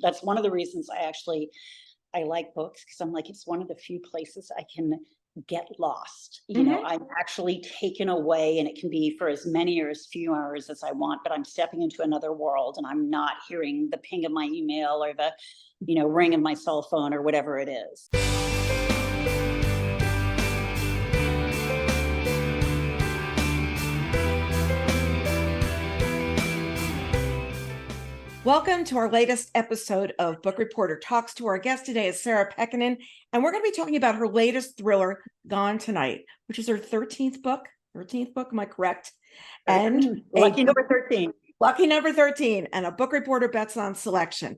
that's one of the reasons I like books, because I'm like, it's one of the few places I can get lost. I'm actually taken away, and it can be for as many or as few hours as I want, but I'm stepping into another world, and I'm not hearing the ping of my email or the ring of my cell phone or whatever it is. Welcome to our latest episode of Book Reporter Talks. To our guest today is Sarah Pekkanen, and we're going to be talking about her latest thriller, Gone Tonight, which is her 13th book. 13th book, am I correct? And lucky number 13. Lucky number 13, and a Book Reporter Bets on selection.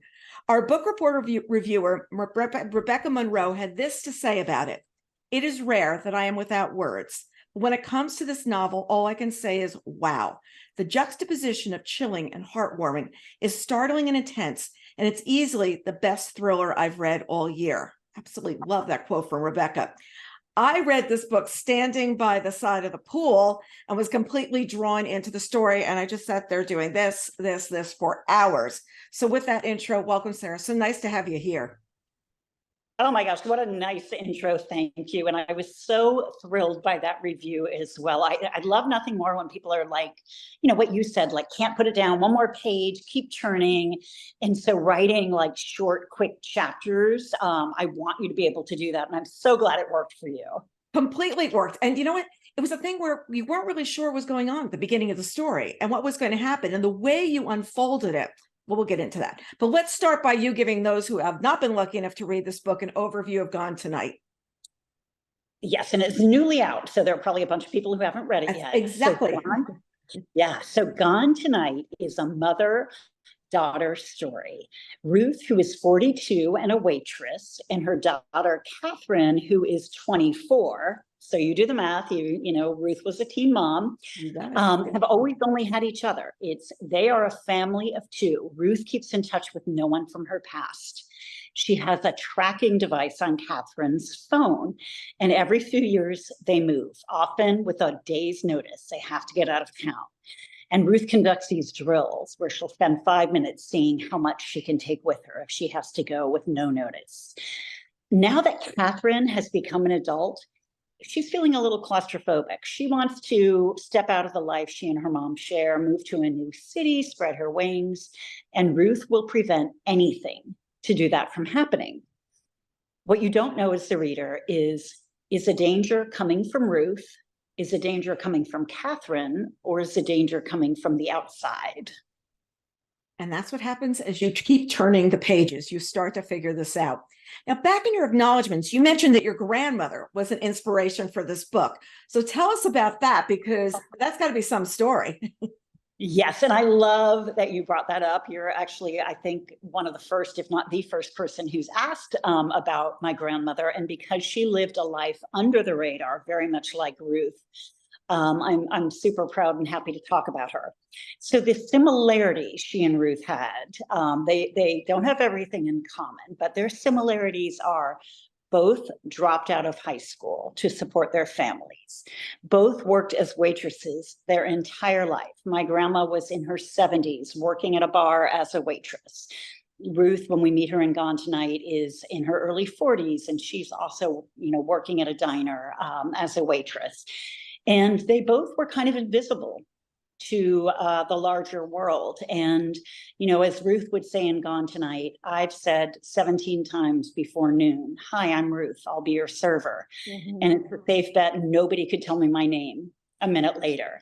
Our Book Reporter reviewer, Rebecca Monroe, had this to say about it. It is rare that I am without words. When it comes to this novel, all I can say is, wow. The juxtaposition of chilling and heartwarming is startling and intense, and it's easily the best thriller I've read all year. Absolutely love that quote from Rebecca. I read this book standing by the side of the pool and was completely drawn into the story, and I just sat there doing this for hours. So with that intro, welcome, Sarah. So nice to have you here. Oh my gosh, what a nice intro. Thank you. And I was so thrilled by that review as well. I love nothing more when people are like, what you said, like, can't put it down, one more page, keep turning. And so writing like short, quick chapters, I want you to be able to do that. And I'm so glad it worked for you. Completely worked. And you know what? It was a thing where we weren't really sure what was going on at the beginning of the story and what was going to happen. And the way you unfolded it, well, we'll get into that. But let's start by you giving those who have not been lucky enough to read this book an overview of Gone Tonight. Yes, and it's newly out, so there are probably a bunch of people who haven't read it yet. Exactly. So Gone Tonight is a mother-daughter story. Ruth, who is 42 and a waitress, and her daughter, Catherine, who is 24. So you do the math, Ruth was a teen mom, have always only had each other. They are a family of two. Ruth keeps in touch with no one from her past. She has a tracking device on Catherine's phone, and every few years they move, often with a day's notice. They have to get out of town. And Ruth conducts these drills where she'll spend 5 minutes seeing how much she can take with her if she has to go with no notice. Now that Catherine has become an adult, she's feeling a little claustrophobic. She wants to step out of the life she and her mom share, move to a new city, spread her wings, and Ruth will prevent anything to do that from happening. What you don't know as the reader is the danger coming from Ruth? Is the danger coming from Catherine, or is the danger coming from the outside? And that's what happens as you keep turning the pages. You start to figure this out. Now, back in your acknowledgments, you mentioned that your grandmother was an inspiration for this book. So tell us about that, because that's got to be some story. Yes, and I love that you brought that up. You're actually, I think, one of the first, if not the first person who's asked about my grandmother. And because she lived a life under the radar, very much like Ruth, I'm super proud and happy to talk about her. So the similarities she and Ruth had, they don't have everything in common, but their similarities are both dropped out of high school to support their families. Both worked as waitresses their entire life. My grandma was in her 70s working at a bar as a waitress. Ruth, when we meet her in Gone Tonight, is in her early 40s, and she's also, working at a diner as a waitress. And they both were kind of invisible to the larger world. And, as Ruth would say in Gone Tonight, I've said 17 times before noon, "Hi, I'm Ruth, I'll be your server." Mm-hmm. And it's a safe bet nobody could tell me my name a minute later.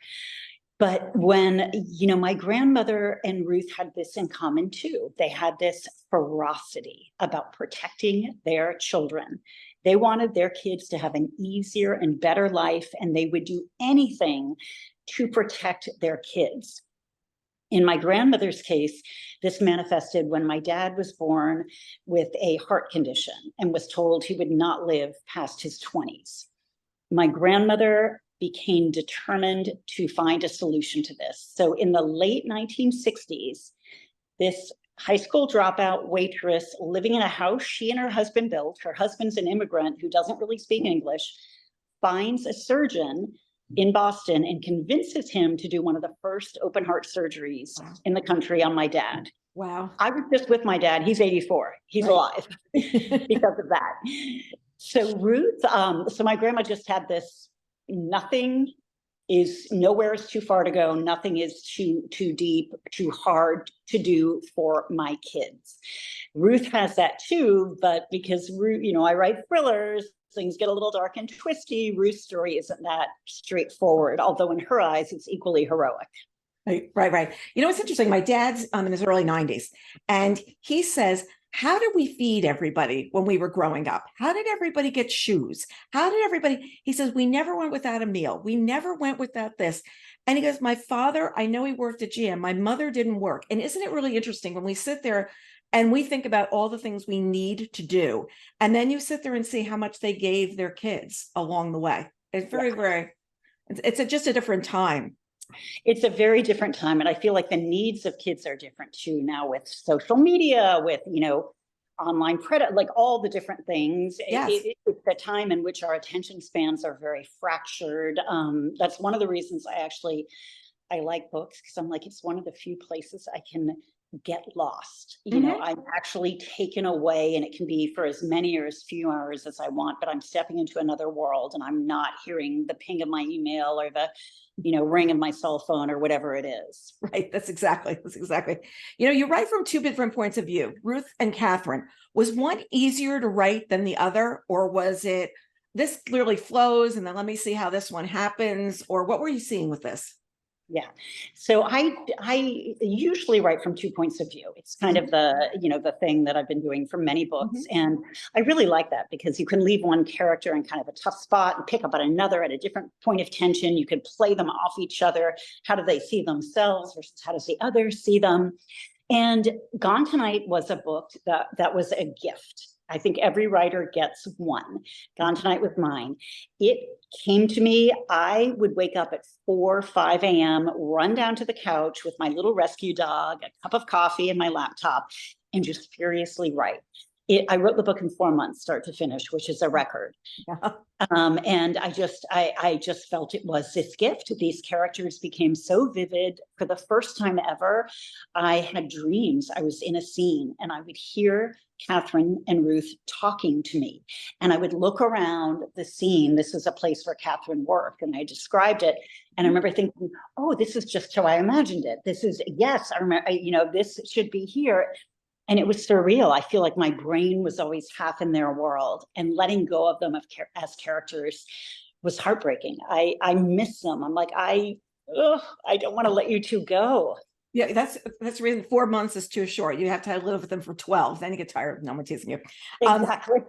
But when, my grandmother and Ruth had this in common too. They had this ferocity about protecting their children. They wanted their kids to have an easier and better life, and they would do anything to protect their kids. In my grandmother's case, this manifested when my dad was born with a heart condition and was told he would not live past his 20s. My grandmother became determined to find a solution to this. So in the late 1960s, this high school dropout waitress living in a house she and her husband built, her husband's an immigrant who doesn't really speak English, finds a surgeon in Boston and convinces him to do one of the first open heart surgeries in the country on my dad. Wow. I was just with my dad. He's 84. He's Right. alive because of that. So Ruth, so my grandma just had this, nothing is, nowhere is too far to go. Nothing is too deep, too hard to do for my kids. Ruth has that too, but because Ruth, I write thrillers, things get a little dark and twisty. Ruth's story isn't that straightforward, although in her eyes, it's equally heroic. Right. It's interesting. My dad's in his early 90s, and he says, how did we feed everybody when we were growing up? How did everybody get shoes? How did everybody? He says, we never went without a meal. We never went without this. And he goes, my father, I know he worked at GM. My mother didn't work. And isn't it really interesting when we sit there and we think about all the things we need to do, and then you sit there and see how much they gave their kids along the way. It's very, it's just a different time. It's a very different time. And I feel like the needs of kids are different too now, with social media, with, online credit, like all the different things. Yes. It's the time in which our attention spans are very fractured. That's one of the reasons I like books, because I'm like, it's one of the few places I can get lost. I'm actually taken away, and it can be for as many or as few hours as I want, but I'm stepping into another world, and I'm not hearing the ping of my email or the ring of my cell phone or whatever it is. Right. That's exactly. You write from two different points of view, Ruth and Catherine. Was one easier to write than the other, or was it, this clearly flows and then let me see how this one happens? Or what were you seeing with this? Yeah. So I usually write from two points of view. It's kind of the thing that I've been doing for many books. And I really like that, because you can leave one character in kind of a tough spot and pick up on another at a different point of tension. You can play them off each other. How do they see themselves versus how does the other see them? And Gone Tonight was a book that was a gift. I think every writer gets one. Gone Tonight was mine. It came to me. I would wake up at 4, 5 a.m., run down to the couch with my little rescue dog, a cup of coffee, and my laptop, and just furiously write. I wrote the book in 4 months, start to finish, which is a record. Yeah. And I just felt it was this gift. These characters became so vivid. For the first time ever, I had dreams. I was in a scene, and I would hear Catherine and Ruth talking to me, and I would look around the scene. This is a place where Catherine worked, and I described it. And I remember thinking, oh, this is just how I imagined it. This is, yes, I remember, this should be here. And it was surreal. I feel like my brain was always half in their world, and letting go of them as characters was heartbreaking. I miss them. I'm like, I don't want to let you two go. Yeah, that's the reason 4 months is too short. You have to live with them for 12. Then you get tired. No, I'm teasing you. Exactly.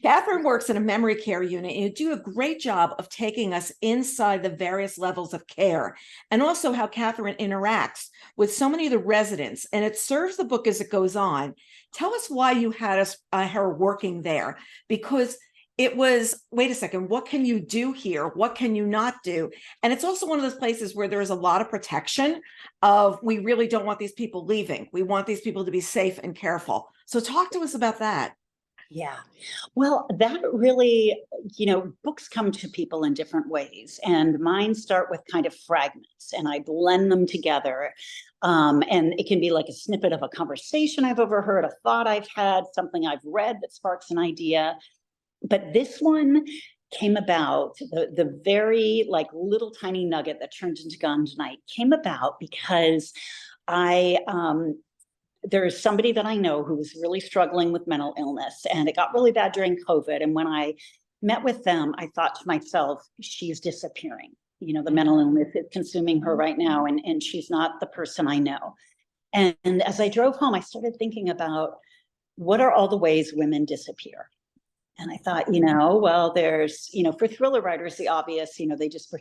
Catherine works in a memory care unit, and you do a great job of taking us inside the various levels of care, and also how Catherine interacts with so many of the residents, and it serves the book as it goes on. Tell us why you had her working there, because it was, wait a second, what can you do here? What can you not do? And it's also one of those places where there is a lot of protection of, we really don't want these people leaving. We want these people to be safe and careful. So talk to us about that. Yeah. Well, that really, books come to people in different ways, and mine start with kind of fragments, and I blend them together. And it can be like a snippet of a conversation I've overheard, a thought I've had, something I've read that sparks an idea. But this one came about, the very little tiny nugget that turned into Gone Tonight came about because there's somebody that I know who was really struggling with mental illness, and it got really bad during COVID. And when I met with them, I thought to myself, she's disappearing. The mental illness is consuming her right now, and she's not the person I know. And as I drove home, I started thinking about, what are all the ways women disappear? And I thought, well, there's, for thriller writers, the obvious, they just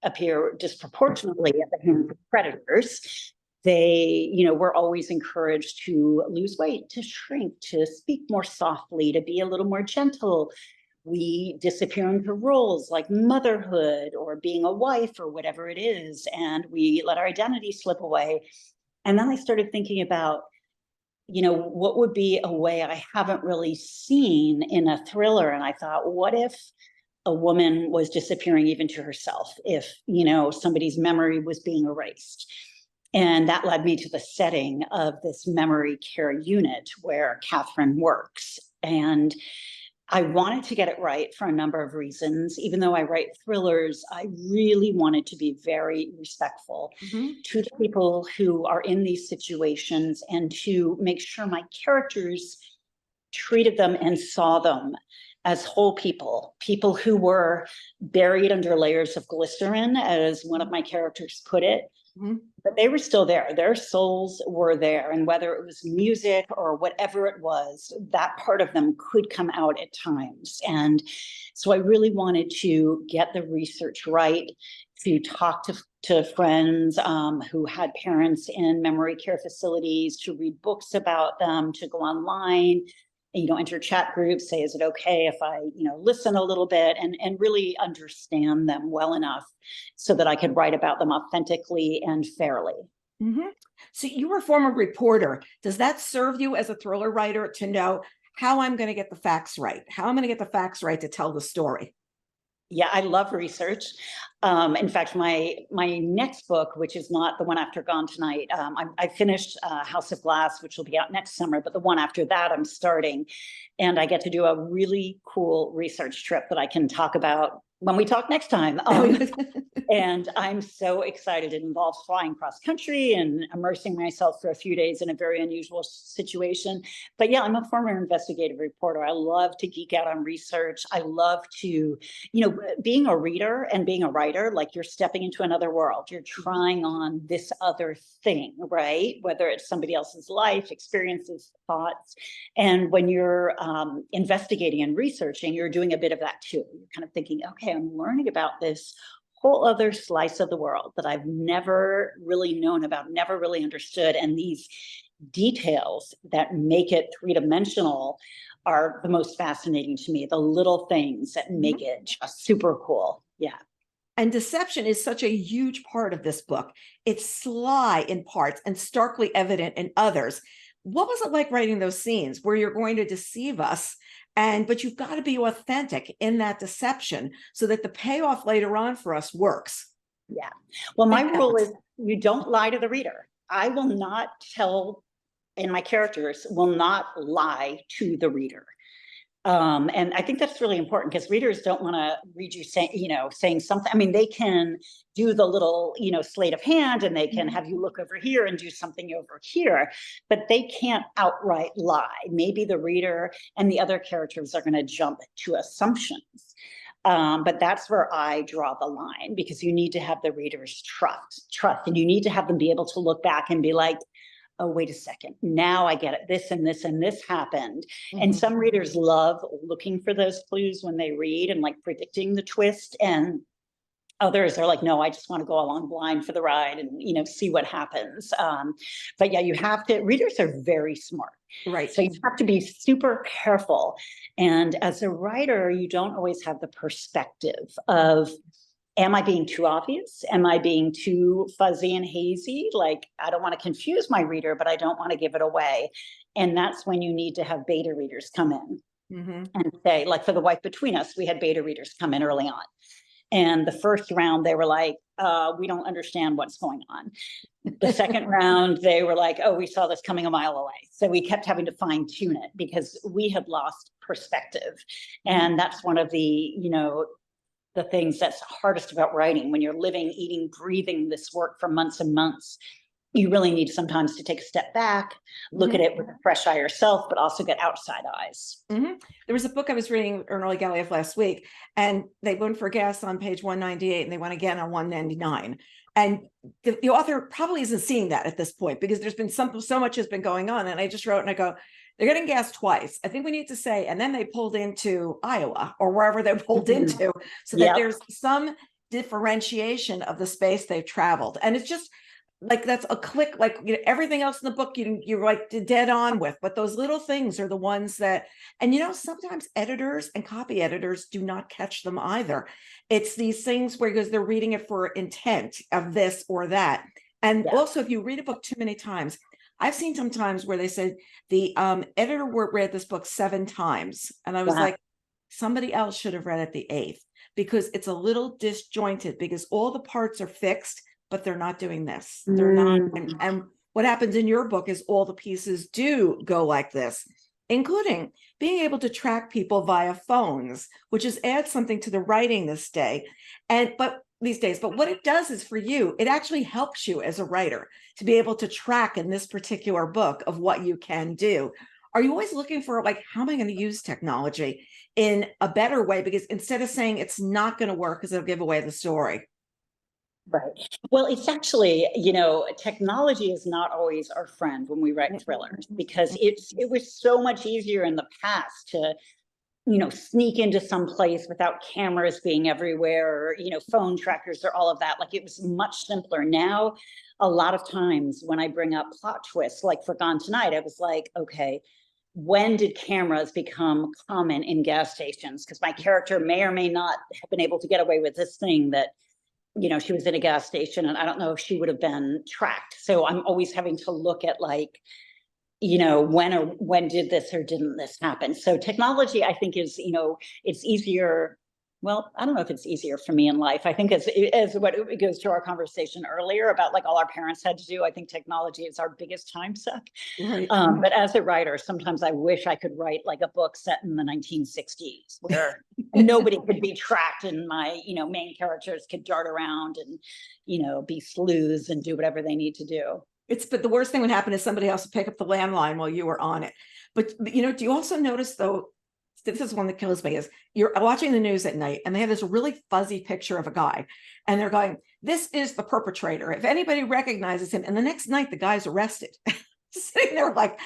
appear disproportionately at the hands of predators. They, we're always encouraged to lose weight, to shrink, to speak more softly, to be a little more gentle. We disappear into roles like motherhood or being a wife or whatever it is, and we let our identity slip away. And then I started thinking about, what would be a way I haven't really seen in a thriller? And I thought, what if a woman was disappearing even to herself? If, somebody's memory was being erased? And that led me to the setting of this memory care unit where Catherine works. And I wanted to get it right for a number of reasons. Even though I write thrillers, I really wanted to be very respectful to the people who are in these situations and to make sure my characters treated them and saw them as whole people, people who were buried under layers of glycerin, as one of my characters put it. But they were still there. Their souls were there. And whether it was music or whatever it was, that part of them could come out at times. And so I really wanted to get the research right, to talk to friends who had parents in memory care facilities, to read books about them, to go online, enter chat groups, say, is it okay if I, listen a little bit, and really understand them well enough so that I could write about them authentically and fairly. So you were a former reporter. Does that serve you as a thriller writer to know how I'm going to get the facts right, how I'm going to get the facts right to tell the story? Yeah, I love research. In fact, my next book, which is not the one after Gone Tonight, I finished House of Glass, which will be out next summer, but the one after that I'm starting. And I get to do a really cool research trip that I can talk about when we talk next time. And I'm so excited. It involves flying cross country and immersing myself for a few days in a very unusual situation. But yeah, I'm a former investigative reporter. I love to geek out on research. I love to, being a reader and being a writer, like you're stepping into another world. You're trying on this other thing, right? Whether it's somebody else's life, experiences, thoughts. And when you're investigating and researching, you're doing a bit of that too. You're kind of thinking, okay, I'm learning about this whole other slice of the world that I've never really known about, never really understood. And these details that make it three-dimensional are the most fascinating to me, the little things that make it just super cool. Yeah. And deception is such a huge part of this book. It's sly in parts and starkly evident in others. What was it like writing those scenes where you're going to deceive us, but you've got to be authentic in that deception so that the payoff later on for us works? Yeah. Well, my rule is you don't lie to the reader. I will not tell, and my characters will not lie to the reader. And I think that's really important because readers don't want to read you saying something. I mean, they can do the little, sleight of hand, and they can have you look over here and do something over here, but they can't outright lie. Maybe the reader and the other characters are going to jump to assumptions. But that's where I draw the line, because you need to have the readers trust, and you need to have them be able to look back and be like, oh, wait a second, now I get it. This and this and this happened. And some readers love looking for those clues when they read and like predicting the twist. And others are like, no, I just want to go along blind for the ride and, see what happens. But yeah, readers are very smart. Right. So you have to be super careful. And as a writer, you don't always have the perspective of, am I being too obvious? Am I being too fuzzy and hazy? Like, I don't want to confuse my reader, but I don't want to give it away. And that's when you need to have beta readers come in and say, like for The Wife Between Us, we had beta readers come in early on. And the first round, they were like, we don't understand what's going on. The second round, they were like, oh, we saw this coming a mile away. So we kept having to fine tune it because we had lost perspective. And that's one of the things that's hardest about writing. When you're living, eating, breathing this work for months and months, you really need sometimes to take a step back, look at it with a fresh eye yourself, but also get outside eyes. There was a book I was reading, Ernest Galiev, last week, and they went for gas on page 198 and they went again on 199. And the author probably isn't seeing that at this point because there's been so much has been going on. And I just wrote and I go, they're getting gas twice. I think we need to say, and then they pulled into Iowa or wherever they pulled into, so that there's some differentiation of the space they've traveled. And it's just like, that's a click, like everything else in the book, you're like dead on with, but those little things are the ones that, and sometimes editors and copy editors do not catch them either. It's these things where, because they're reading it for intent of this or that. And also, if you read a book too many times, I've seen some times where they said the editor read this book 7 times. And I was like, somebody else should have read it the 8th, because it's a little disjointed, because all the parts are fixed, but they're not doing this. They're not. And what happens in your book is all the pieces do go like this, including being able to track people via phones, which is adds something to the writing this day. These days, but what it does is for you, it actually helps you as a writer to be able to track in this particular book of what you can do. Are you always looking for, like, how am I going to use technology in a better way? Because instead of saying it's not going to work because it'll give away the story. Right. Well, it's actually, technology is not always our friend when we write thrillers, because it was so much easier in the past to, sneak into some place without cameras being everywhere, or, phone trackers or all of that. Like, it was much simpler. Now, a lot of times when I bring up plot twists, like for Gone Tonight, I was like, okay, when did cameras become common in gas stations? Because my character may or may not have been able to get away with this thing that, she was in a gas station, and I don't know if she would have been tracked. So I'm always having to look at, like, when did this or didn't this happen? So technology, I think, is, it's easier. Well, I don't know if it's easier for me in life. I think as what it goes to our conversation earlier about, like, all our parents had to do, I think technology is our biggest time suck. Right. But as a writer, sometimes I wish I could write like a book set in the 1960s where nobody could be tracked, and my, main characters could dart around and, be sleuths and do whatever they need to do. But the worst thing would happen is somebody else would pick up the landline while you were on it. But do you also notice, though, this is one that kills me, is you're watching the news at night and they have this really fuzzy picture of a guy and they're going, this is the perpetrator. If anybody recognizes him, and the next night the guy's arrested. Sitting there like,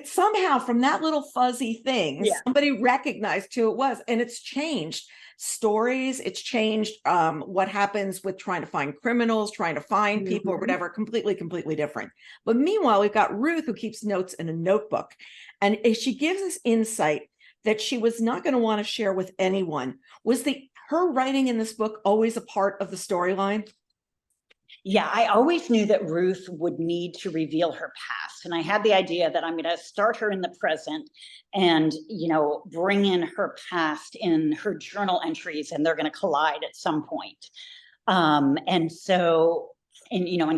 somehow from that little fuzzy thing, somebody recognized who it was, and it's changed stories. It's changed what happens with trying to find criminals, trying to find people or whatever, completely different. But meanwhile, we've got Ruth, who keeps notes in a notebook, and she gives us insight that she was not going to want to share with anyone. Was her writing in this book always a part of the storyline? Yeah, I always knew that Ruth would need to reveal her past. And I had the idea that I'm going to start her in the present and, bring in her past in her journal entries, and they're going to collide at some point. And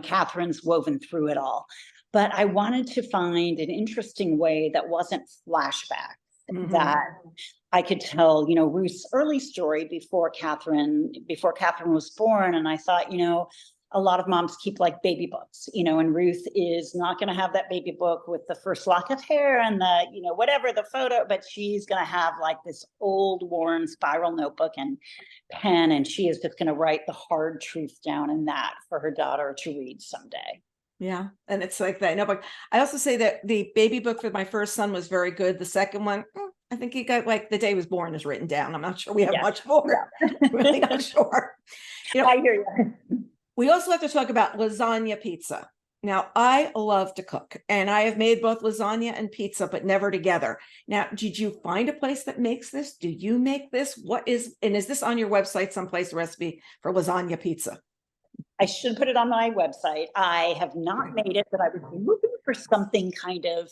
Catherine's woven through it all. But I wanted to find an interesting way that wasn't flashback, that I could tell, Ruth's early story before Catherine was born. And I thought, a lot of moms keep like baby books, and Ruth is not going to have that baby book with the first lock of hair and the, whatever the photo, but she's going to have like this old worn spiral notebook and pen, and she is just going to write the hard truth down in that for her daughter to read someday. Yeah. And it's like that notebook. I also say that the baby book for my first son was very good. The second one, I think he got, like, the day he was born is written down. I'm not sure we have much more. Really not sure. I hear you. We also have to talk about lasagna pizza. Now, I love to cook, and I have made both lasagna and pizza, but never together. Now, did you find a place that makes this? Do you make this? Is this on your website someplace, a recipe for lasagna pizza? I should put it on my website. I have not made it, but I was looking for something kind of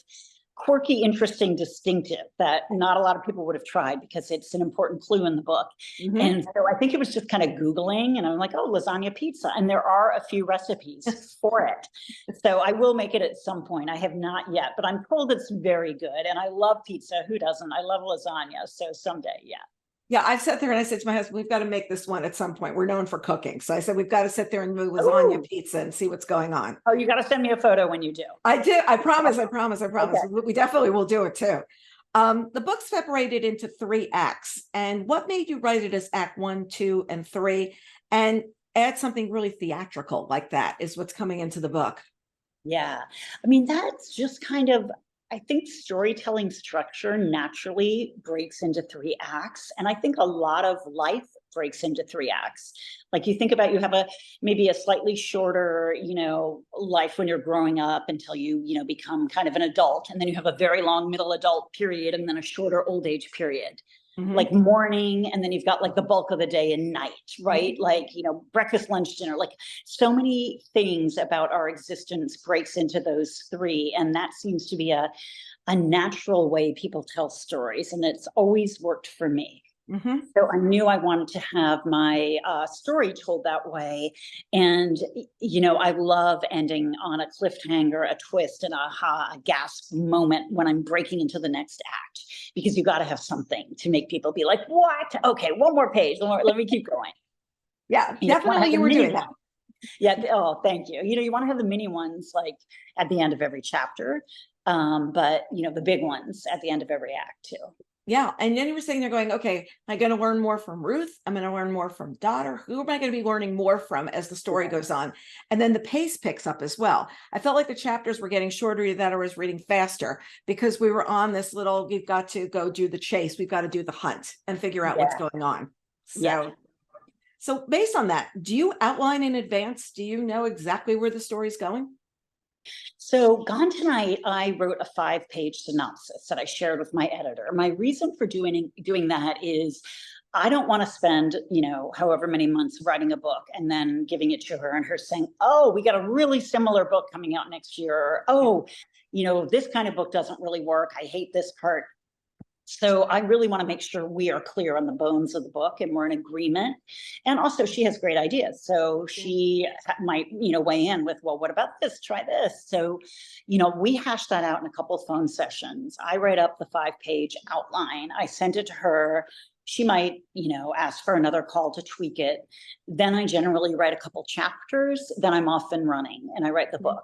quirky, interesting, distinctive that not a lot of people would have tried, because it's an important clue in the book. And so I think it was just kind of Googling, and I'm like, oh, lasagna pizza. And there are a few recipes for it. So I will make it at some point. I have not yet, but I'm told it's very good. And I love pizza. Who doesn't? I love lasagna. So someday, yeah. Yeah, I've sat there and I said to my husband, we've got to make this one at some point. We're known for cooking. So I said, we've got to sit there and do lasagna pizza and see what's going on. Oh, you got to send me a photo when you do. I do. I promise. Okay. We definitely will do it too. The book's separated into 3 acts. And what made you write it as act 1, 2, and 3, and add something really theatrical like that is what's coming into the book? Yeah. I mean, that's just kind of, I think storytelling structure naturally breaks into 3 acts. And I think a lot of life breaks into 3 acts. Like, you think about, you have maybe a slightly shorter, life when you're growing up until you, become kind of an adult. And then you have a very long middle adult period, and then a shorter old age period. Like morning, and then you've got like the bulk of the day and night, right? Like, breakfast, lunch, dinner, like so many things about our existence breaks into those 3. And that seems to be a natural way people tell stories. And it's always worked for me. Mhm. So I knew I wanted to have my story told that way. And, I love ending on a cliffhanger, a twist, an aha, a gasp moment when I'm breaking into the next act, because you got to have something to make people be like, what? Okay, one more page. Let me keep going. Yeah, You want to definitely have you the were mini doing that. one. Yeah. Oh, thank you. You want to have the mini ones like at the end of every chapter. But the big ones at the end of every act too. Yeah. And then you were sitting there going, okay, am I going to learn more from Ruth? I'm going to learn more from Daughter. Who am I going to be learning more from as the story goes on? And then the pace picks up as well. I felt like the chapters were getting shorter, that I was reading faster because we were on this little, we've got to go do the chase. We've got to do the hunt and figure out what's going on. Yeah. So based on that, do you outline in advance? Do you know exactly where the story's going? So Gone Tonight, I wrote a 5-page synopsis that I shared with my editor. My reason for doing that is I don't want to spend, however many months writing a book and then giving it to her and her saying, oh, we got a really similar book coming out next year. Or, oh, this kind of book doesn't really work. I hate this part. So I really want to make sure we are clear on the bones of the book and we're in agreement. And also she has great ideas. So she might, weigh in with, well, what about this? Try this. So, we hashed that out in a couple of phone sessions. I write up the 5-page outline. I sent it to her. She might, ask for another call to tweak it. Then I generally write a couple chapters. Then I'm off and running and I write the book.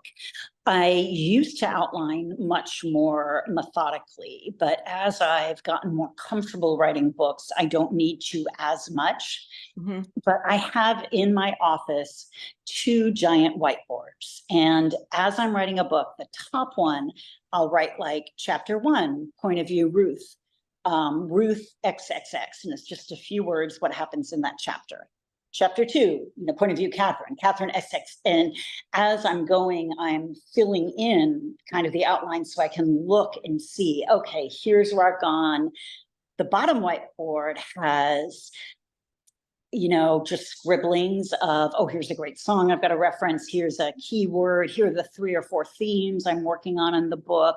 I used to outline much more methodically, but as I've gotten more comfortable writing books, I don't need to as much. Mm-hmm. But I have in my office 2 giant whiteboards. And as I'm writing a book, the top one, I'll write like chapter 1, point of view, Ruth, Ruth XXX. And it's just a few words, what happens in that chapter. Chapter 2, point of view, Catherine XX. And as I'm going, I'm filling in kind of the outline so I can look and see, okay, here's where I've gone. The bottom whiteboard has, just scribblings of, oh, here's a great song I've got to reference. Here's a keyword. Here are the 3 or 4 themes I'm working on in the book.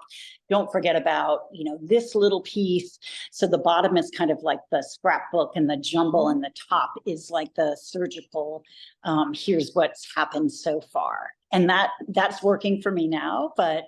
Don't forget about, this little piece. So the bottom is kind of like the scrapbook and the jumble, and the top is like the surgical, here's what's happened so far. And that's working for me now. But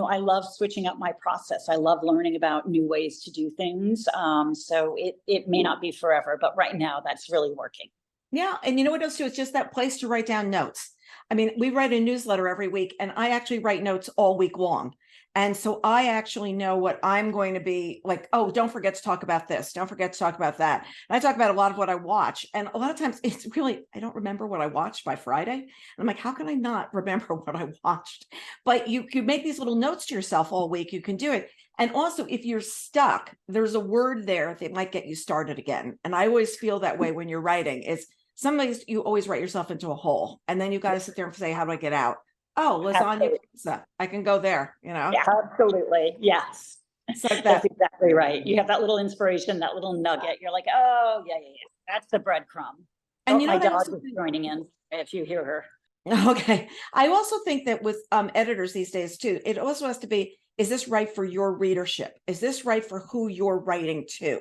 I love switching up my process. I love learning about new ways to do things. So it may not be forever, but right now that's really working. Yeah. And you know what else too? It's just that place to write down notes. I mean, we write a newsletter every week and I actually write notes all week long. And so I actually know what I'm going to be like, oh, don't forget to talk about this. Don't forget to talk about that. And I talk about a lot of what I watch. And a lot of times it's really, I don't remember what I watched by Friday. And I'm like, how can I not remember what I watched? But you could make these little notes to yourself all week. You can do it. And also, if you're stuck, there's a word there that might get you started again. And I always feel that way when you're writing. Is sometimes you always write yourself into a hole. And then you got to sit there and say, how do I get out? Oh, lasagna pizza. I can go there, Yeah, absolutely. Yes. It's like that. That's exactly right. You have that little inspiration, that little nugget. You're like, oh, yeah. That's the breadcrumb. And my dog is joining in if you hear her. Okay. I also think that with editors these days too, it also has to be, is this right for your readership? Is this right for who you're writing to?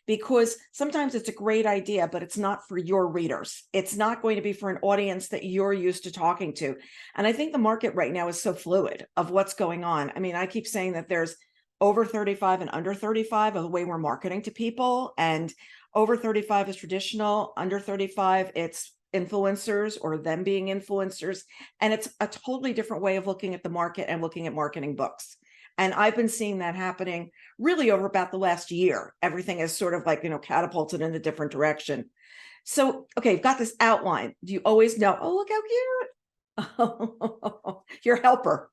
Because sometimes it's a great idea, but it's not for your readers. It's not going to be for an audience that you're used to talking to. And I think the market right now is so fluid of what's going on. I mean, I keep saying that there's over 35 and under 35 of the way we're marketing to people. And over 35 is traditional, under 35, it's influencers or them being influencers. And it's a totally different way of looking at the market and looking at marketing books. And I've been seeing that happening really over about the last year. Everything is sort of like, catapulted in a different direction. So, okay, you've got this outline. Do you always know, oh, look how cute. Your helper,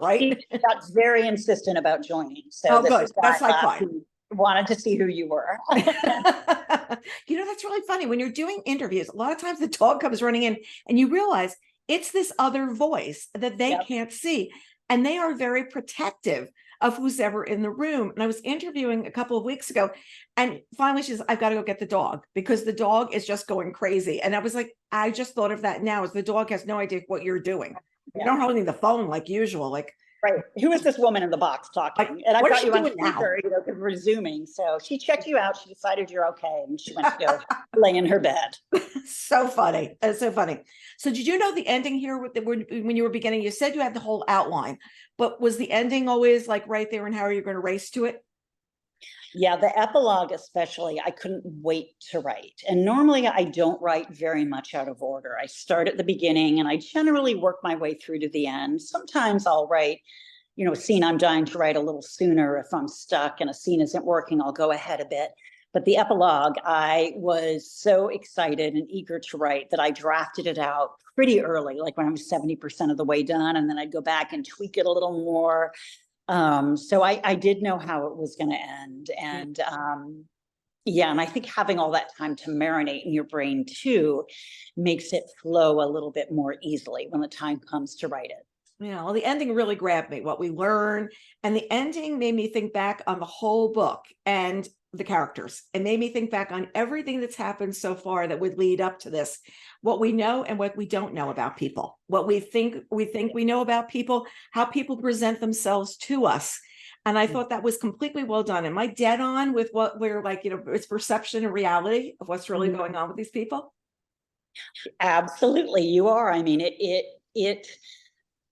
right? That's very insistent about joining. So oh, good. That's like fine. Wanted to see who you were. That's really funny. When you're doing interviews, a lot of times the dog comes running in and you realize it's this other voice that they can't see. And they are very protective of who's ever in the room. And I was interviewing a couple of weeks ago, and finally she says, I've got to go get the dog because the dog is just going crazy. And I was like, I just thought of that now, as the dog has no idea what you're doing. You're not holding the phone like usual. Like, Right. Who is this woman in the box talking? Like, And I what is got she you on doing now? speaker, because we're Zooming. So she checked you out. She decided you're okay. And she went to go lay in her bed. So funny. That's so funny. So did you know the ending here when you were beginning? You said you had the whole outline, but was the ending always like right there, and how are you going to race to it? Yeah, the epilogue especially, I couldn't wait to write. And normally I don't write very much out of order. I start at the beginning and I generally work my way through to the end. Sometimes I'll write, a scene I'm dying to write a little sooner. If I'm stuck and a scene isn't working, I'll go ahead a bit. But the epilogue, I was so excited and eager to write that I drafted it out pretty early, like when I was 70% of the way done, and then I'd go back and tweak it a little more. So I did know how it was going to end. And yeah, and I think having all that time to marinate in your brain too makes it flow a little bit more easily when the time comes to write it. Yeah, well, the ending really grabbed me, what we learn. And the ending made me think back on the whole book and the characters. It made me think back on everything that's happened so far that would lead up to this, what we know and what we don't know about people, what we know about people, how people present themselves to us. And I thought that was completely well done. Am I dead on with what we're like, it's perception and reality of what's really going on with these people? Absolutely, you are. I mean,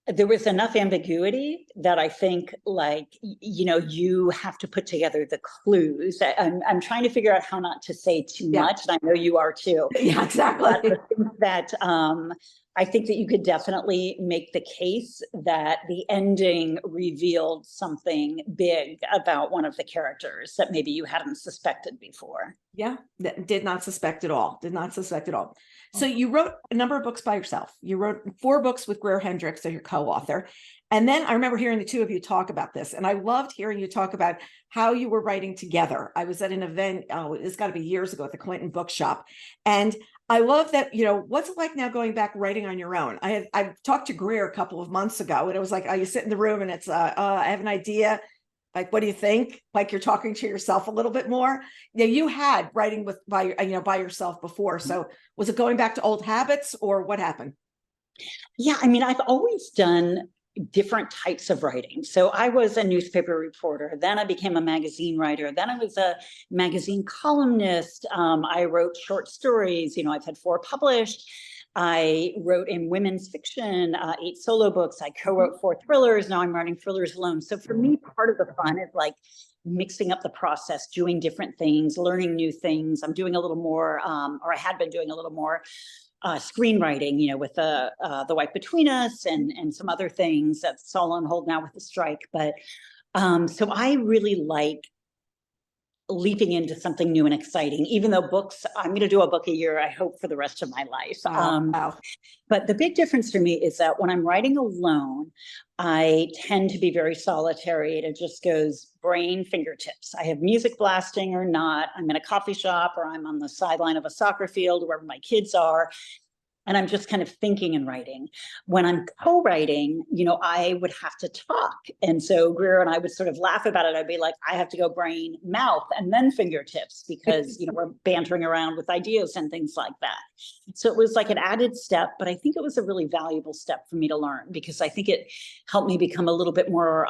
there was enough ambiguity that I think, like, you have to put together the clues. I'm trying to figure out how not to say too much, and I know you are too. Yeah, exactly. But I think that you could definitely make the case that the ending revealed something big about one of the characters that maybe you hadn't suspected before. Yeah, did not suspect at all. Did not suspect at all. So you wrote a number of books by yourself. You wrote 4 books with Greer Hendricks as your co-author. And then I remember hearing the two of you talk about this. And I loved hearing you talk about how you were writing together. I was at an event, it's got to be years ago, at the Clinton Bookshop. And I love that, what's it like now going back writing on your own? I talked to Greer a couple of months ago, and it was like, you sit in the room and it's, I have an idea. Like, what do you think? Like, you're talking to yourself a little bit more. Yeah, you had writing by yourself before. So was it going back to old habits, or what happened? Yeah, I mean, I've always done different types of writing. So I was a newspaper reporter, then I became a magazine writer, then I was a magazine columnist. I wrote short stories. I've had 4 published. I wrote in women's fiction, 8 solo books. I co-wrote 4 thrillers. Now I'm writing thrillers alone. So for me, part of the fun is like mixing up the process, doing different things, learning new things. I'm doing a little more, or I had been doing a little more screenwriting, with the Wife Between Us and some other things. That's all on hold now with the strike. But so I really like leaping into something new and exciting, even though I'm going to do a book a year, I hope, for the rest of my life. Wow. But the big difference for me is that when I'm writing alone, I tend to be very solitary. It just goes brain fingertips. I have music blasting or not. I'm in a coffee shop, or I'm on the sideline of a soccer field, wherever my kids are. And I'm just kind of thinking and writing. When I'm co-writing, I would have to talk. And so Greer and I would sort of laugh about it. I'd be like, I have to go brain, mouth, and then fingertips, because, we're bantering around with ideas and things like that. So it was like an added step, but I think it was a really valuable step for me to learn, because I think it helped me become a little bit more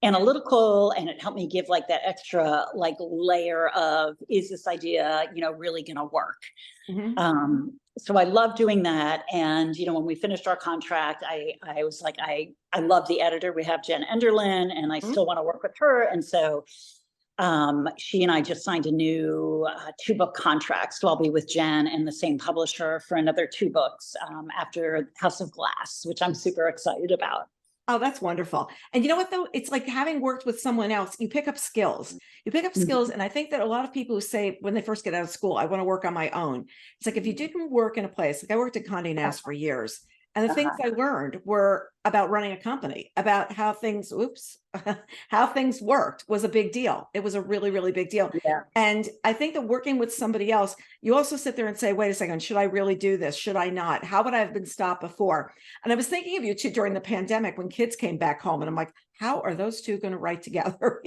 analytical, and it helped me give like that extra like layer of, is this idea, really going to work? So I love doing that. And, when we finished our contract, I was like, I love the editor. We have Jen Enderlin, and I still want to work with her. And so she and I just signed a new 2-book contract. So I'll be with Jen and the same publisher for another 2 books after House of Glass, which I'm super excited about. Oh, that's wonderful. And you know what, though? It's like having worked with someone else, you pick up skills. You pick up skills. And I think that a lot of people who say when they first get out of school, I want to work on my own. It's like, if you didn't work in a place, like I worked at Condé Nast for years. And the things I learned were about running a company, about how things, how things worked was a big deal. It was a really, really big deal. Yeah. And I think that working with somebody else, you also sit there and say, wait a second, should I really do this? Should I not? How would I have been stopped before? And I was thinking of you too during the pandemic when kids came back home, and I'm like, how are those two going to write together?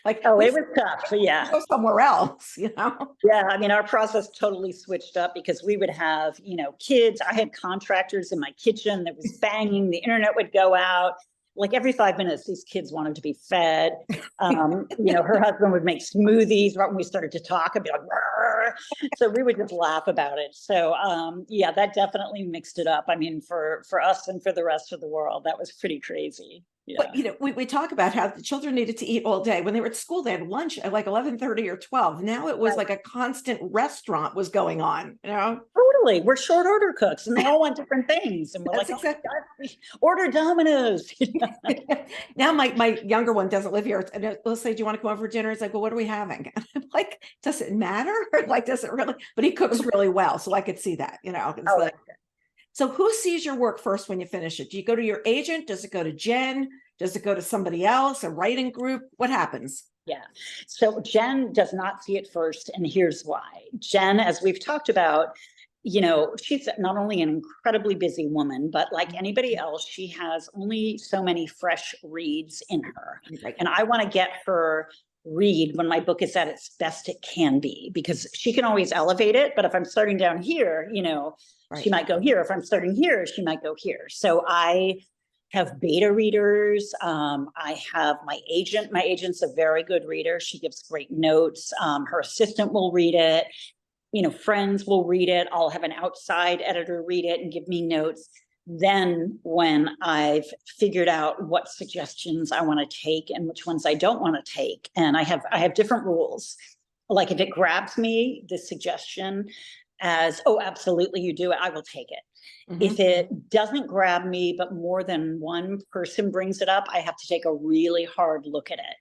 Like, oh, it was tough. Yeah. Go somewhere else, Yeah. I mean, our process totally switched up, because we would have, kids. I had contractors in my kitchen that was banging. The internet would go out. like every 5 minutes, these kids wanted to be fed. Her husband would make smoothies right when we started to talk and be like, "Rrr." So we would just laugh about it. So yeah, that definitely mixed it up. I mean, for us and for the rest of the world, that was pretty crazy. Yeah. But we talk about how the children needed to eat all day. When they were at school, they had lunch at like 11:30 or 12. Now it was Right. like a constant restaurant was going on, Totally. We're short order cooks and they all want different things. And we're That's like, exactly. oh, order Domino's. Now my younger one doesn't live here. And they'll say, do you want to come over for dinner? It's like, well, what are we having? I'm like, does it matter? Like, does it really? But he cooks really well. So I could see that, It's Oh, like, so who sees your work first when you finish it? Do you go to your agent? Does it go to Jen? Does it go to somebody else, a writing group? What happens? yeah. So Jen does not see it first. And here's why. Jen, as we've talked about, she's not only an incredibly busy woman, but like anybody else, she has only so many fresh reads in her. Right. And I want to get her read when my book is at its best it can be, because she can always elevate it. But if I'm starting down here, Right. she might go here. If I'm starting here, she might go here. So I have beta readers. I have my agent. My agent's a very good reader. She gives great notes. Her assistant will read it. Friends will read it. I'll have an outside editor read it and give me notes. Then when I've figured out what suggestions I want to take and which ones I don't want to take, and I have different rules. Like if it grabs me, the suggestion as, oh, absolutely, you do it, I will take it. Mm-hmm. If it doesn't grab me, but more than one person brings it up, I have to take a really hard look at it.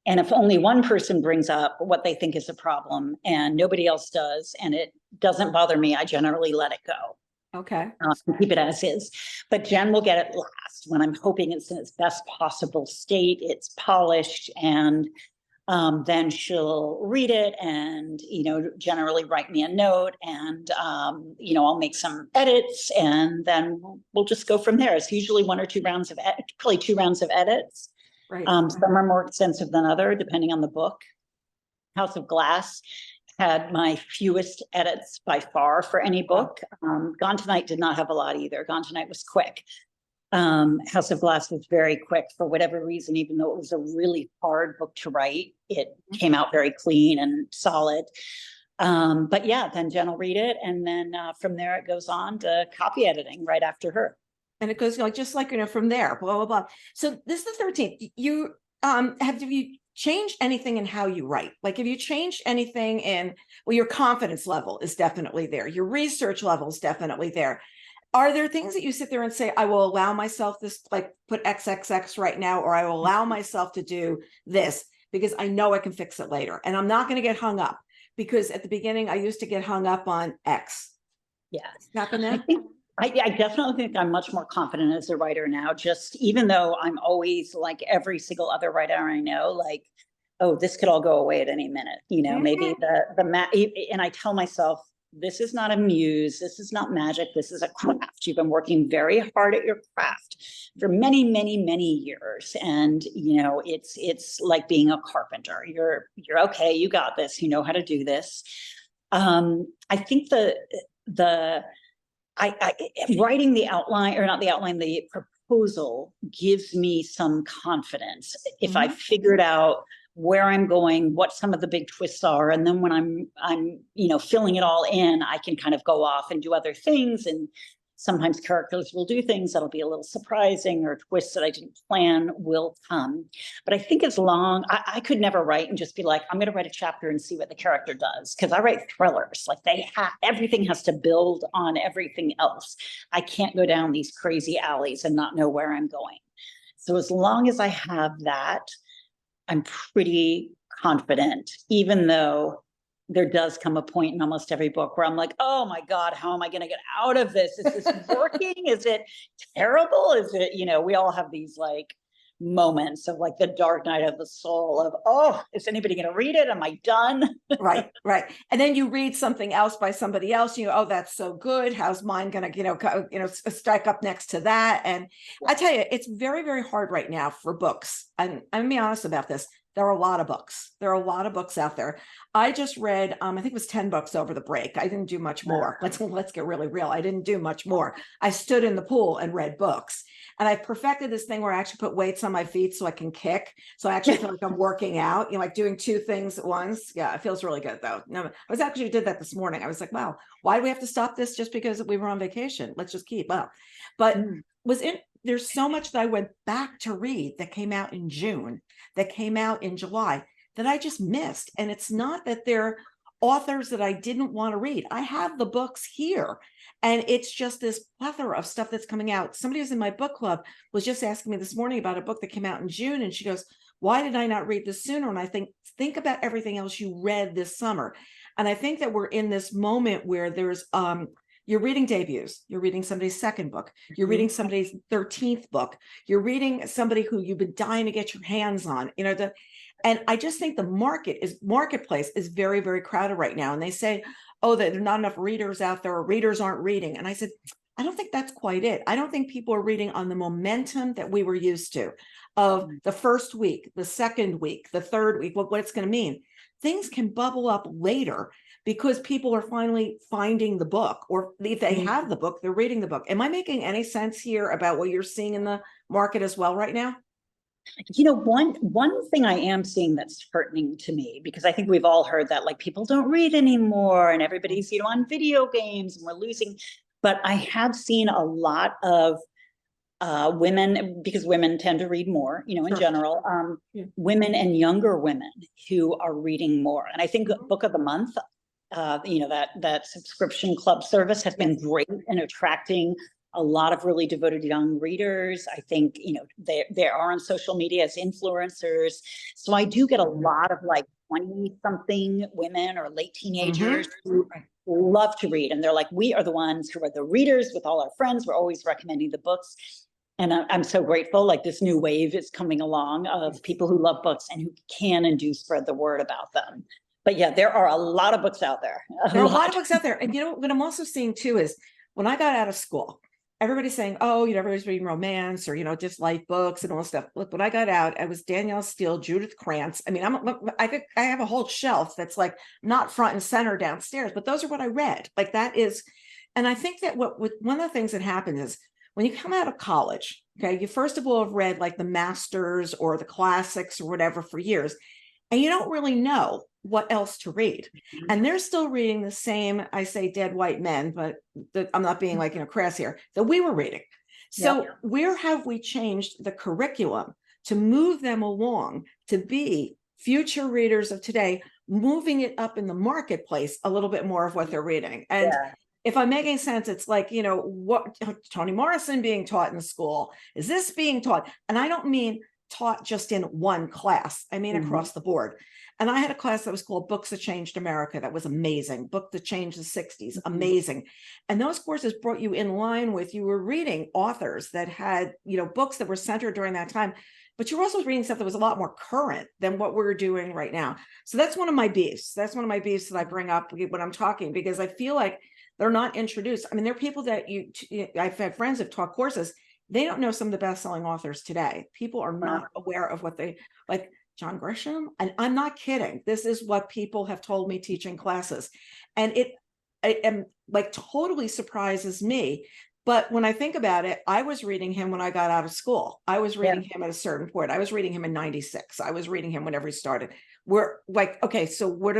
And if only one person brings up what they think is a problem and nobody else does, and it doesn't bother me, I generally let it go. Okay. Keep it as is. But Jen will get it last when I'm hoping it's in its best possible state, it's polished, and then she'll read it and, generally write me a note and, I'll make some edits and then we'll just go from there. It's usually one or two rounds of, probably 2 rounds of edits. Right. Some are more extensive than other, depending on the book. House of Glass had my fewest edits by far for any book. Gone Tonight did not have a lot either. Gone Tonight was quick. House of Glass was very quick for whatever reason, even though it was a really hard book to write. It came out very clean and solid. But yeah, then Jen will read it. And then from there, it goes on to copy editing right after her. And it goes just like, from there, blah, blah, blah. So this is the 13th. You have you changed anything in how you write? Like, have you changed anything in, well, your confidence level is definitely there. Your research level is definitely there. Are there things that you sit there and say, I will allow myself this, like put XXX right now, or I will allow myself to do this because I know I can fix it later. And I'm not going to get hung up, because at the beginning, I used to get hung up on X. Yeah. Happen now? I definitely think I'm much more confident as a writer now, just even though I'm always like every single other writer I know, like, oh, this could all go away at any minute, maybe and I tell myself, this is not a muse, this is not magic, this is a craft. You've been working very hard at your craft for many, many, many years. And, it's like being a carpenter. You're okay, you got this, you know how to do this. I think writing the outline, or not the outline, the proposal gives me some confidence. If I figured out where I'm going, what some of the big twists are, and then when I'm filling it all in, I can kind of go off and do other things. And sometimes characters will do things that'll be a little surprising, or twists that I didn't plan will come. But I think I could never write and just be like, I'm going to write a chapter and see what the character does. Because I write thrillers, like everything has to build on everything else. I can't go down these crazy alleys and not know where I'm going. So as long as I have that, I'm pretty confident, even though there does come a point in almost every book where I'm like, oh my God, how am I going to get out of this? Is this working? Is it terrible? Is it, we all have these like moments of like the dark night of the soul of, oh, is anybody going to read it? Am I done? Right. And then you read something else by somebody else, oh, that's so good. How's mine going to, stack up next to that? And I tell you, it's very, very hard right now for books. And I'm going to be honest about this. there are a lot of books. There are a lot of books out there. I just read, I think it was 10 books over the break. I didn't do much more. Let's get really real. I didn't do much more. I stood in the pool and read books. And I perfected this thing where I actually put weights on my feet so I can kick. So I actually feel like I'm working out, you know, like doing two things at once. Yeah, it feels really good though. No, I was actually did that this morning. I was like, wow, why do we have to stop this just because we were on vacation? Let's just keep up. But there's so much that I went back to read that came out in June, that came out in July, that I just missed. And it's not that they're authors that I didn't want to read. I have the books here. And it's just this plethora of stuff that's coming out. Somebody who's in my book club was just asking me this morning about a book that came out in June. And she goes, why did I not read this sooner? And I think about everything else you read this summer. And I think that we're in this moment where there's, you're reading debuts, you're reading somebody's second book, you're reading somebody's 13th book, you're reading somebody who you've been dying to get your hands on, you know, and I just think the marketplace is very, very crowded right now. And they say, oh, that there are not enough readers out there, or readers aren't reading. And I said, I don't think that's quite it. I don't think people are reading on the momentum that we were used to of the first week, the second week, the third week, what it's going to mean. Things can bubble up later because people are finally finding the book, or if they have the book, they're reading the book. Am I making any sense here about what you're seeing in the market as well right now? You know, one thing I am seeing that's heartening to me, because I think we've all heard that, like, people don't read anymore and everybody's, you know, on video games and we're losing. But I have seen a lot of women, because women tend to read more, you know, in general, women and younger women who are reading more. And I think Book of the Month, you know, that subscription club service has been great in attracting a lot of really devoted young readers. I think, you know, they are on social media as influencers. So I do get a lot of like 20-something women or late teenagers who love to read. And they're like, we are the ones who are the readers with all our friends. We're always recommending the books. And I'm so grateful, like this new wave is coming along of people who love books and who can and do spread the word about them. But yeah, there are a lot of books out there. There are a lot of books out there. And you know, what I'm also seeing too is when I got out of school, everybody's saying, oh, you know, everybody's reading romance or, you know, just light books and all this stuff. Look, when I got out, I was Danielle Steele, Judith Krantz. I mean, I have a whole shelf that's like not front and center downstairs, but those are what I read. Like that is, and I think that one of the things that happens is when you come out of college, okay, you first of all have read like the masters or the classics or whatever for years, and you don't really know what else to read. And they're still reading the same, I say dead white men, but I'm not being like, you know, crass here, that we were reading. So where have we changed the curriculum to move them along to be future readers of today, moving it up in the marketplace a little bit more of what they're reading? And if I'm making sense, it's like, you know, what Toni Morrison being taught in school, is this being taught? And I don't mean taught just in one class. I mean, across the board. And I had a class that was called Books That Changed America. That was amazing. Book That Changed the 60s. Amazing. And those courses brought you in line with, you were reading authors that had, you know, books that were centered during that time, but you're also reading stuff that was a lot more current than what we're doing right now. So that's one of my beefs. That's one of my beefs that I bring up when I'm talking, because I feel like they're not introduced. I mean, there are people that I've had friends who've taught courses. They don't know some of the best-selling authors today. People are not aware of what they like. John Grisham, and I'm not kidding. This is what people have told me teaching classes, and it like totally surprises me. But when I think about it, I was reading him when I got out of school. I was reading him at a certain point. I was reading him in '96. I was reading him whenever he started. We're like, okay, so what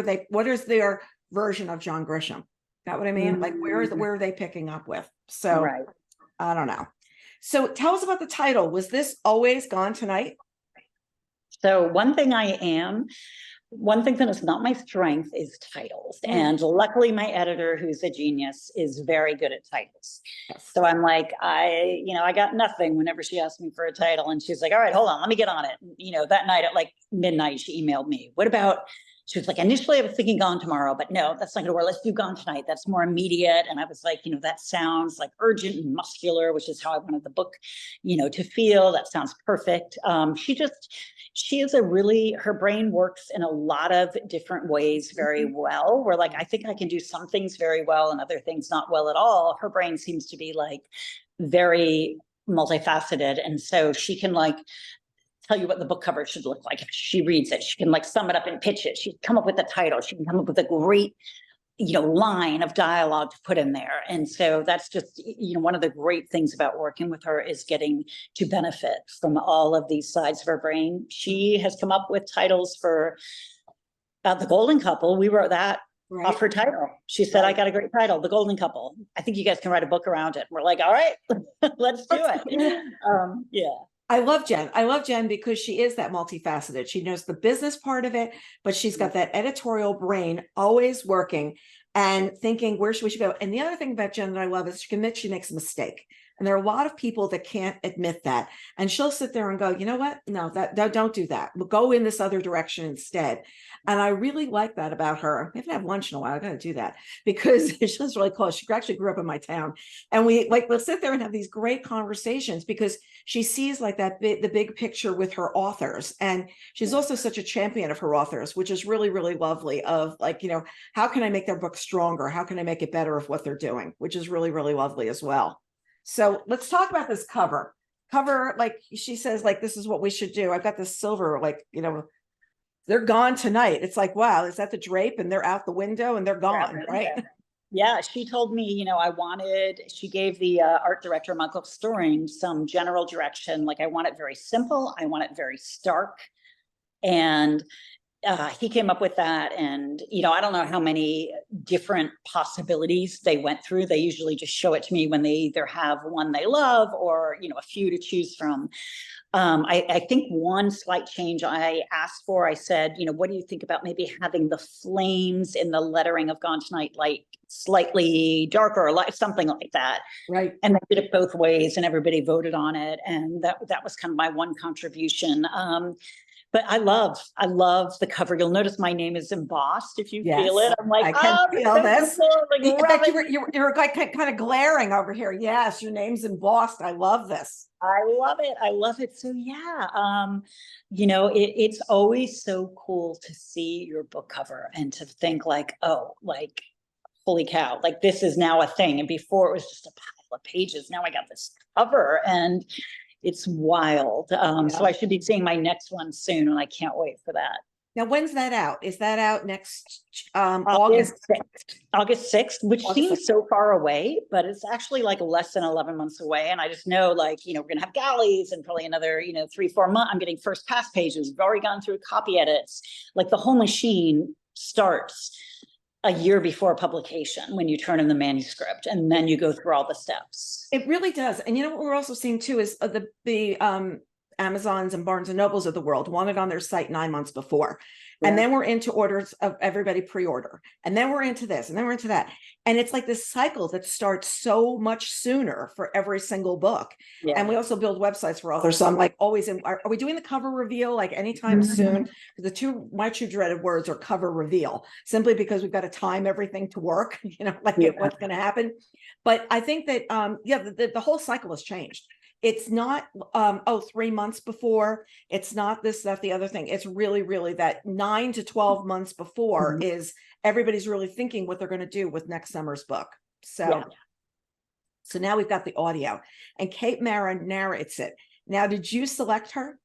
is their version of John Grisham? Got what I mean? Like, where are they picking up with? So I don't know. So tell us about the title. Was this always Gone Tonight? So one thing that is not my strength is titles. And luckily my editor, who's a genius, is very good at titles. So I'm like, I got nothing whenever she asked me for a title, and she's like, all right, hold on, let me get on it. You know, that night at like midnight, she emailed me, she was like, initially I was thinking Gone Tomorrow, but no, that's not gonna work. Let's do Gone Tonight. That's more immediate. And I was like, you know, that sounds like urgent and muscular, which is how I wanted the book, you know, to feel. That sounds perfect. She is her brain works in a lot of different ways very well, where like, I think I can do some things very well and other things not well at all. Her brain seems to be like very multifaceted. And so she can like tell you what the book cover should look like. If she reads it, she can like sum it up and pitch it. She can come up with the title. She can come up with a great, line of dialogue to put in there. And so that's just, one of the great things about working with her is getting to benefit from all of these sides of her brain. She has come up with titles for The Golden Couple. We wrote that off her title. She said, I got a great title, The Golden Couple. I think you guys can write a book around it. We're like, all right, let's do it. Yeah. I love Jen because she is that multifaceted. She knows the business part of it, but she's got that editorial brain always working and thinking, where should we go? And the other thing about Jen that I love is she admits she makes a mistake. And there are a lot of people that can't admit that. And she'll sit there and go, you know what? No, don't do that. We'll go in this other direction instead. And I really like that about her. I haven't had lunch in a while. I got to do that because she's really close. She actually grew up in my town. And we'll sit there and have these great conversations because she sees like the big picture with her authors. And she's also such a champion of her authors, which is really, really lovely of like, how can I make their book stronger? How can I make it better of what they're doing? Which is really, really lovely as well. So let's talk about this cover. Like she says, like, this is what we should do. I've got this silver, like, they're gone tonight. It's like, wow, is that the drape? And they're out the window and they're gone, right? Yeah, she told me, she gave the art director, Michael Storing, some general direction. Like, I want it very simple. I want it very stark. And he came up with that. And, I don't know how many different possibilities they went through. They usually just show it to me when they either have one they love or, a few to choose from. I think one slight change I asked for, I said, what do you think about maybe having the flames in the lettering of Gone Tonight, like slightly darker, or like something like that. Right. And they did it both ways and everybody voted on it. And that was kind of my one contribution. But I love the cover. You'll notice my name is embossed if you feel it. I'm like, I can feel this. Like, you're like kind of glaring over here. Yes, your name's embossed. I love this. I love it. So yeah, it's always so cool to see your book cover and to think like, oh, like, holy cow, like this is now a thing. And before it was just a pile of pages. Now I got this cover and it's wild. So I should be seeing my next one soon and I can't wait for that. Now, when's that out? Is that out next August 6th? August 6th, which seems so far away, but it's actually like less than 11 months away. And I just know, like, we're going to have galleys and probably another, 3-4 months. I'm getting first pass pages. We've already gone through copy edits. Like the whole machine starts a year before publication when you turn in the manuscript and then you go through all the steps. It really does. And what we're also seeing too is the Amazons and Barnes and Nobles of the world want it on their site 9 months before. And then we're into orders of everybody pre-order. And then we're into this and then we're into that. And it's like this cycle that starts so much sooner for every single book. Yeah. And we also build websites for authors. So I'm like always are we doing the cover reveal like anytime soon? My two dreaded words are cover reveal, simply because we've got to time everything to work, what's going to happen. But I think that, the whole cycle has changed. It's not, 3 months before. It's not this, that, the other thing. It's really, really that 9 to 12 months before is everybody's really thinking what they're going to do with next summer's book. So now we've got the audio and Kate Mara narrates it. Now, did you select her?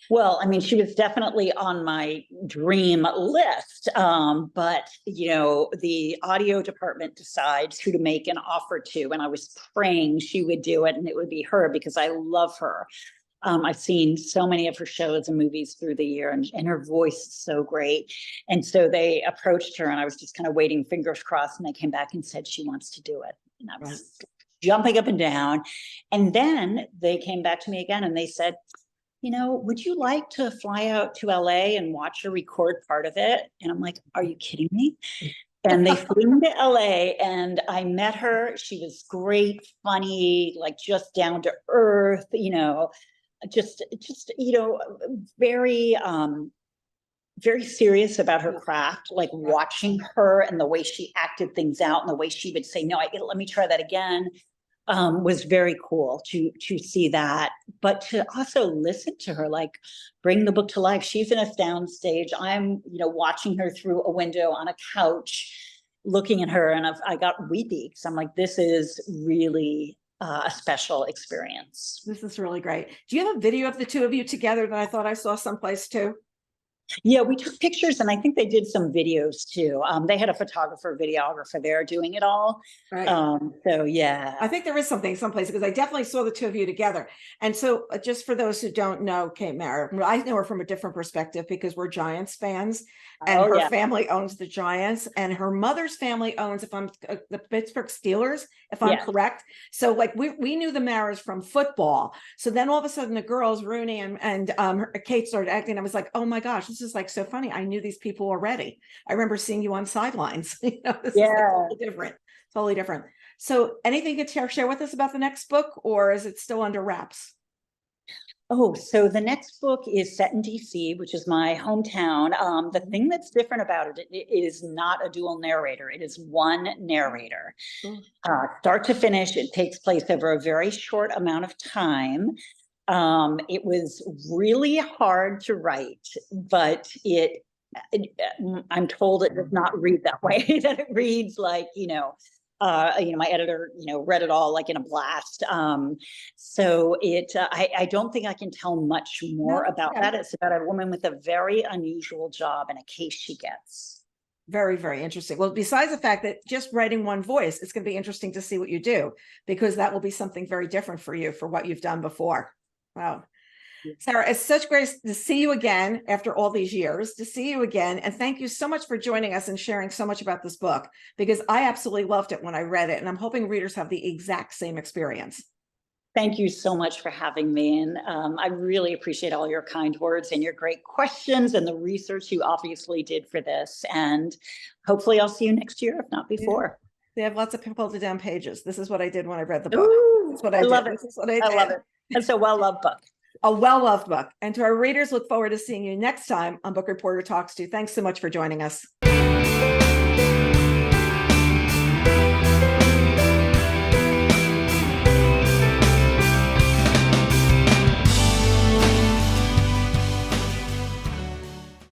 Well, I mean, she was definitely on my dream list, but, the audio department decides who to make an offer to, and I was praying she would do it, and it would be her because I love her. I've seen so many of her shows and movies through the year, and her voice is so great. And so they approached her, and I was just kind of waiting, fingers crossed, and they came back and said she wants to do it. And I was jumping up and down. And then they came back to me again, and they said, would you like to fly out to LA and watch her record part of it? And I'm like, are you kidding me? And they flew me to LA and I met her. She was great, funny, like just down to earth, just very, very serious about her craft, like watching her and the way she acted things out and the way she would say, no, let me try that again. Was very cool to see that, but to also listen to her, like bring the book to life. She's in a sound stage. I'm, watching her through a window on a couch, looking at her, and I got weepy because I'm like, this is really a special experience. This is really great. Do you have a video of the two of you together that I thought I saw someplace too? Yeah, we took pictures, and I think they did some videos too. They had a photographer, videographer there doing it all. Right. So yeah. I think there is something someplace, because I definitely saw the two of you together. And so just for those who don't know Kate Mara, I know her from a different perspective because we're Giants fans, and her family owns the Giants, and her mother's family owns, if I'm the Pittsburgh Steelers, if I'm correct. So like we knew the Maras from football. So then all of a sudden the girls, Rooney and Kate, started acting. I was like, oh my gosh, this is like so funny. I knew these people already. I remember seeing you on sidelines. You know, this is like totally different. Totally different. So anything you could share with us about the next book, or is it still under wraps? Oh, so the next book is set in DC, which is my hometown. The thing that's different about it, it is not a dual narrator. It is one narrator. Start to finish, it takes place over a very short amount of time. It was really hard to write, but I'm told it does not read that way, that it reads like, my editor, read it all like in a blast. So I don't think I can tell much more about that. It's about a woman with a very unusual job and a case she gets. Very, very interesting. Well, besides the fact that just writing one voice, it's going to be interesting to see what you do, because that will be something very different for you for what you've done before. Wow. Sarah, it's such great to see you again after all these years, to see you again. And thank you so much for joining us and sharing so much about this book, because I absolutely loved it when I read it. And I'm hoping readers have the exact same experience. Thank you so much for having me. And I really appreciate all your kind words and your great questions and the research you obviously did for this. And hopefully I'll see you next year, if not before. They have lots of folded down pages. This is what I did when I read the book. That's what I did. Love it. This is what I did. I love it. It's a well-loved book. A well-loved book. And to our readers, look forward to seeing you next time on Book Reporter Talks to. Thanks so much for joining us.